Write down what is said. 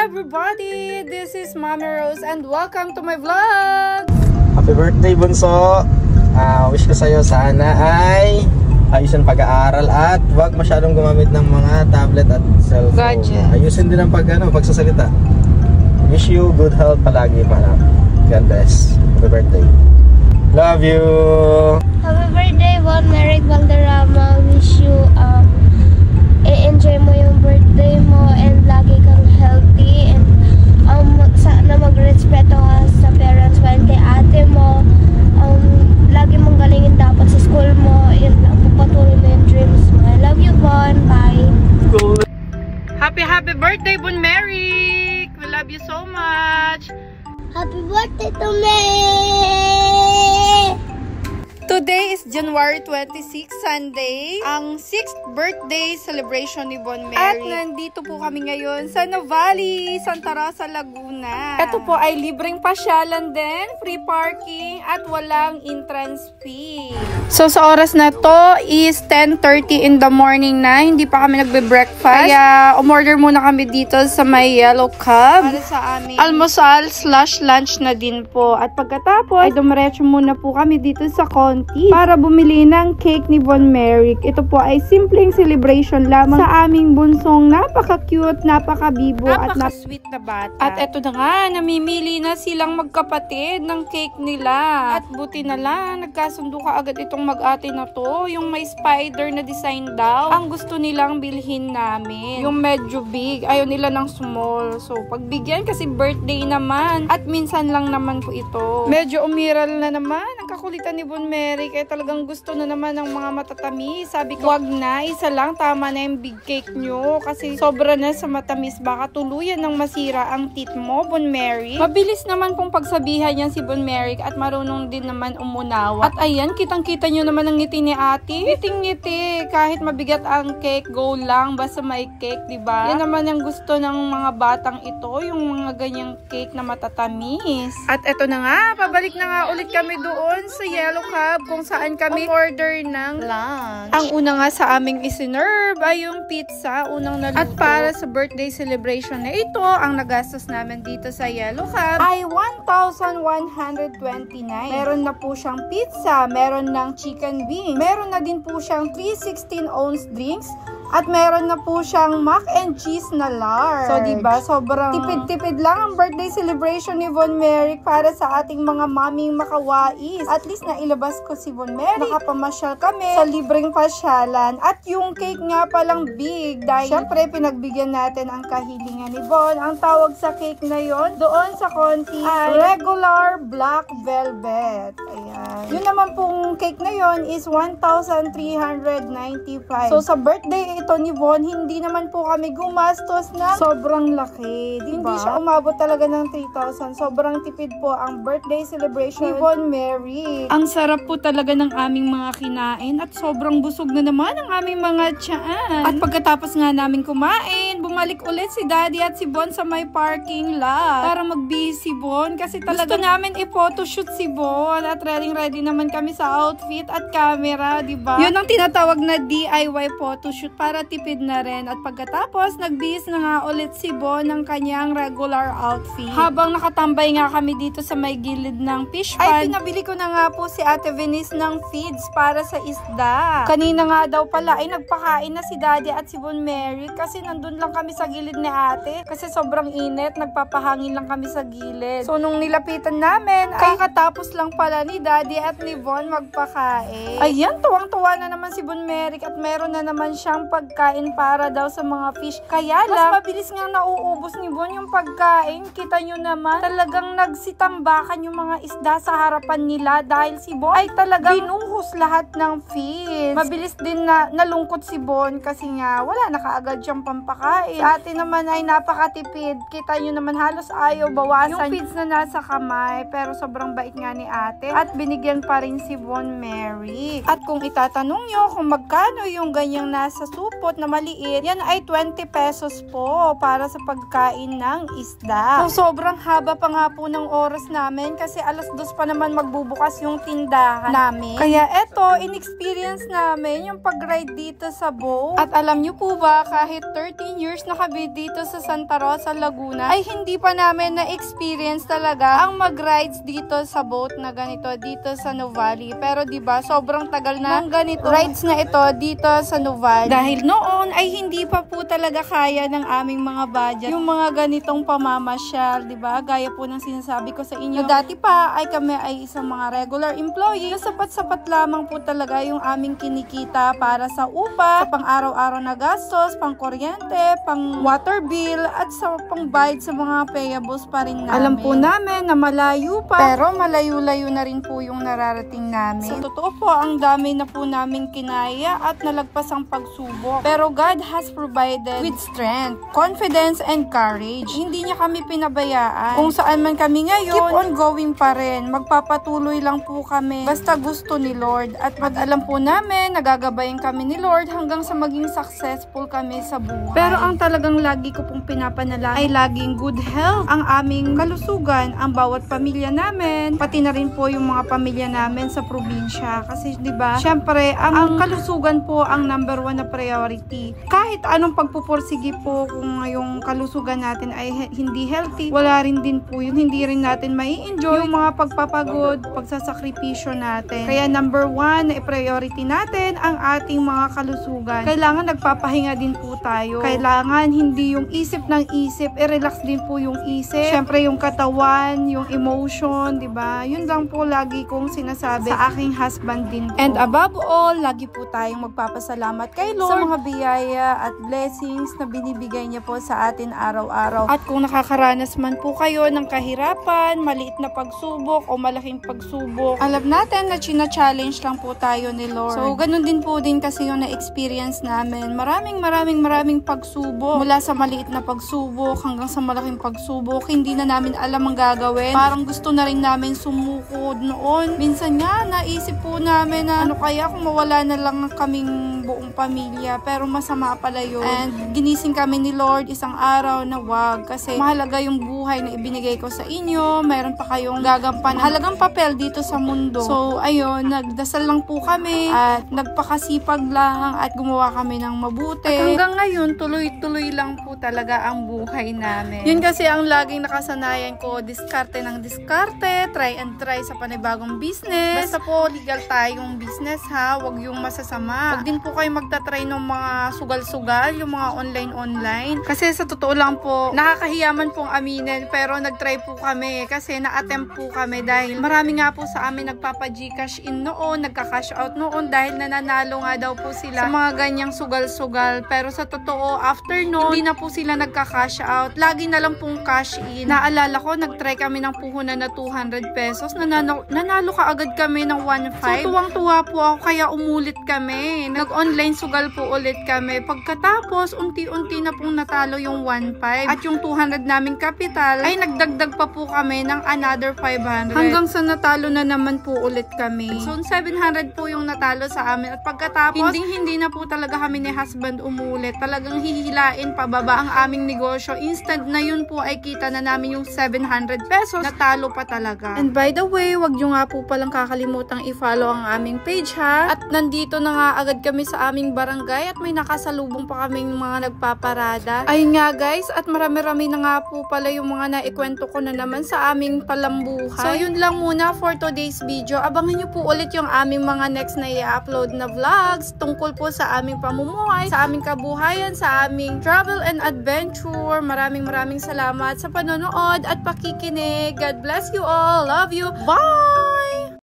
everybody! This is Mommy Rose and welcome to my vlog! Happy birthday, Bunso! Wish ko sa'yo sana ay ayusin pag-aaral at huwag masyadong gumamit ng mga tablet at cellphone. Gadget. Ayusin din ang pagsasalita. Wish you good health palagi, para. God bless. Happy birthday. Love you! Happy birthday, Bon Merrick Valderrama. Wish you i-enjoy mo yung birthday mo and lagi kang healthy and sana magrespeto ka sa parents mo and kay ate mo. Lagi mong galingin dapat sa school mo. Yun lang, pupatuloy mo yung dreams mo. I love you, Bon. Bye. Happy birthday, Bon Merrick! We love you so much! Happy birthday to me! Today is January 26, Sunday, ang 6th birthday celebration ni Bon Merrick. At nandito po kami ngayon sa Nuvali, Santa Rosa, Laguna. Ito po ay libreng pasyalan din, free parking, at walang entrance fee. So sa oras na to is 10:30 in the morning na, hindi pa kami nagbe-breakfast. Kaya umorder muna kami dito sa may Yellow Cab para sa aming almusal/lunch na din po. At pagkatapos ay dumiretso muna po kami dito sa para bumili ng cake ni Bon Merrick. Ito po ay simpleng celebration lamang sa aming bunsong napaka-cute, napaka-bibo at napaka-sweet na bata. At ito na nga, namimili na silang magkapatid ng cake nila. At buti na lang, nagkasundo ka agad itong mag-ate na to. Yung may spider na design daw, ang gusto nilang bilhin namin. Yung medyo big, ayaw nila ng small. So, pagbigyan kasi birthday naman. At minsan lang naman po ito. Medyo umiral na naman ang kakulitan ni Bon Merrick. Kaya talagang gusto na naman ng mga matatamis. Sabi ko, wag na, isa lang, tama na yung big cake nyo. Kasi sobra na sa matamis. Baka tuluyan ng masira ang teeth mo, Bon Merrick. Mabilis naman pong pagsabihan yan si Bon Merrick at marunong din naman umunawa. At ayan, kitang-kita nyo naman ang ngiti ni ate. Ngiting-ngiti. Kahit mabigat ang cake, go lang. Basta may cake, diba? Yan naman ang gusto ng mga batang ito. Yung mga ganyang cake na matatamis. At eto na nga, pabalik na nga ulit kami doon sa Yellow Cab kung saan kami order ng lunch. Ang una nga sa aming isinerve ay yung pizza, unang naluto. At para sa birthday celebration na ito, ang nagastos namin dito sa Yellow Cab ay 1,129. Meron na po siyang pizza, meron ng chicken wings, meron na din po siyang 316-ounce drinks, at meron na po siyang mac and cheese na large. So, diba? Sobrang tipid-tipid lang ang birthday celebration ni Bon Merrick para sa ating mga maming makawais. At least na ilabas ko si Bon Merrick. Nakapamasyal kami sa libreng pasyalan. At yung cake nga palang big. Dahil syempre, pinagbigyan natin ang kahilingan ni Bon. Ang tawag sa cake na yon doon sa konti ay regular black velvet. Ayan. Yun naman pong cake na yon is 1,395. So, sa birthday ito ni Bon, hindi naman po kami gumastos na sobrang laki, diba? Hindi siya umabot talaga ng 3,000. Sobrang tipid po ang birthday celebration ni Bon Merrick. Ang sarap po talaga ng aming mga kinain at sobrang busog na naman ang aming mga tiyan. At pagkatapos nga namin kumain, bumalik ulit si Daddy at si Bon sa may parking lot para magbihis si Bon kasi talaga gusto namin i-photoshoot si Bon at ready naman kami sa outfit at camera, diba? Yun ang tinatawag na DIY photoshoot para tipid na rin. At pagkatapos, nagbihis na nga ulit si Bon ng kanyang regular outfit. Habang nakatambay nga kami dito sa may gilid ng fish pan, ay pinabili ko na nga po si Ate Venice ng feeds para sa isda. Kanina nga daw pala ay nagpakain na si Daddy at si Bon Merrick kasi nandun lang kami sa gilid ni Ate kasi sobrang init, nagpapahangin lang kami sa gilid. So nung nilapitan namin, ay kakatapos lang pala ni Daddy at ni Bon magpakain. Ayan, tuwang-tuwa na naman si Bon Merrick at meron na naman siyang pagkain para daw sa mga fish. Kaya lang, mas mabilis nga nauubos ni Bon yung pagkain. Kita nyo naman, talagang nagsitambakan yung mga isda sa harapan nila dahil si Bon ay talagang binuhos lahat ng fish. Mabilis din na nalungkot si Bon kasi nga wala na kaagad siyang pampakain. Sa atin naman ay napakatipid. Kita nyo naman halos ayaw bawasan yung feeds na nasa kamay. Pero sobrang bait nga ni ate at binigyan pa rin si Bon Merrick. At kung itatanong nyo kung magkano yung ganyang nasa supot na maliit, yan ay 20 pesos po para sa pagkain ng isda. So, sobrang haba pa nga po ng oras namin kasi 2:00 pa naman magbubukas yung tindahan namin. Kaya Kaya eto, in-experience namin yung pag-ride dito sa boat. At alam nyo po ba, kahit 13 years na kami dito sa Santa Rosa, Laguna, ay hindi pa namin na-experience talaga ang mag-rides dito sa boat na ganito dito sa Nuvali. Pero diba, sobrang tagal na ng ganito rides na ito dito sa Nuvali. Dahil noon ay hindi pa po talaga kaya ng aming mga budget yung mga ganitong pamamasyal, diba? Gaya po ng sinasabi ko sa inyo. Dati pa ay kami ay isang mga regular employee na sapat-sapat lamang po talaga yung aming kinikita para sa upa, sa pang-araw-araw na gastos, pang kuryente, pang water bill, at sa pang-bayad sa mga payables pa rin namin. Alam po namin na malayo pa, pero malayo-layo na rin po yung nararating namin. Sa totoo po, ang dami na po namin kinaya at nalagpas ang pagsubok. Pero God has provided with strength, confidence, and courage. Hindi niya kami pinabayaan. Kung saan man kami ngayon, keep on going pa rin. Magpapatuloy lang po kami basta gusto ni Lord. At alam po namin, nagagabayan kami ni Lord hanggang sa maging successful kami sa buhay. Pero ang talagang lagi ko pong pinapanalangin ay laging good health ang aming kalusugan, ang bawat pamilya namin, pati na rin po yung mga pamilya namin sa probinsya. Kasi diba, syempre, ang kalusugan po ang number 1 na priority. Kahit anong pagpupursige po kung yung kalusugan natin ay hindi healthy, wala rin din po yun. Hindi rin natin mai-enjoy yung mga pagpapagod, pagsasakripisyo natin. Kaya number 1 na priority natin ang ating mga kalusugan. Kailangan nagpapahinga din po tayo. Kailangan hindi yung isip ng isip, i-relax din po yung isip. Syempre yung katawan, yung emotion, diba? Yun lang po lagi kong sinasabi sa aking husband din po. And above all, lagi po tayong magpapasalamat kay Lord sa mga biyaya at blessings na binibigay niya po sa atin araw-araw. At kung nakakaranas man po kayo ng kahirapan, maliit na pagsubok o malaking pagsubok, alam natin na china-challenge lang po tayo ni Lord. So, ganun din po din kasi yung na-experience namin. Maraming pagsubok. Mula sa maliit na pagsubok hanggang sa malaking pagsubok, hindi na namin alam ang gagawin. Parang gusto na rin namin sumukod noon. Minsan nga, naisip po namin na ano kaya kung mawala na lang kaming buong pamilya. Pero masama pala yun. And ginising kami ni Lord isang araw na wag. Kasi mahalaga yung buhay na ibinigay ko sa inyo. Mayroon pa kayong gagampan halagang papel dito sa mundo. So, ayun, nagdasal lang po kami at nagpakasipag lang at gumawa kami ng mabuti. At hanggang ngayon, tuloy-tuloy lang po talaga ang buhay namin. Yun kasi ang laging nakasanayan ko, diskarte ng diskarte, try and try sa panibagong business. Basta po, legal tayong business ha, wag yung masasama. Wag din po kayo magta-try ng mga sugal-sugal, yung mga online. Kasi sa totoo lang po, nakakahiyaman pong aminin, pero nag-try po kami kasi na-attempt po kami dahil marami nga po sa amin nagpapa-Gcash in noon, nagka-cash out noon dahil nananalo nga daw po sila sa mga ganyang sugal-sugal. Pero sa totoo, after noon, hindi na po sila nagka-cash out. Lagi na lang pong cash in. Naalala ko, nag-try kami ng puhunan na 200 pesos. Nanalo ka agad kami ng 1.5. So, tuwang-tuwa po ako kaya umulit kami. Nag-online sugal po ulit kami. Pagkatapos, unti-unti na pong natalo yung 1.5. At yung 200 naming kapital, ay nagdagdag pa po kami ng another 500. Hanggang sa natalo na naman po ulit kami. So, 700 po yung natalo sa amin. At pagkatapos, hindi na po talaga kami ni husband umulit. Talagang hihilain pababa ang aming negosyo. Instant na yun po ay kita na namin yung 700 pesos. Natalo pa talaga. And by the way, wag nyo nga po palang kakalimutang i-follow ang aming page ha. At nandito na nga agad kami sa aming barangay at may nakasalubong pa kaming mga nagpaparada. Ayun nga guys, at marami-rami na nga po pala yung mga naikwento ko na naman sa aming talambuhay. So yun lang muna for today's video. Abangan nyo po ulit yung aming mga next na i-upload na vlogs tungkol po sa aming pamumuhay, sa aming kabuhayan, sa aming travel and adventure. Maraming salamat sa panonood at pakikinig. God bless you all. Love you. Bye!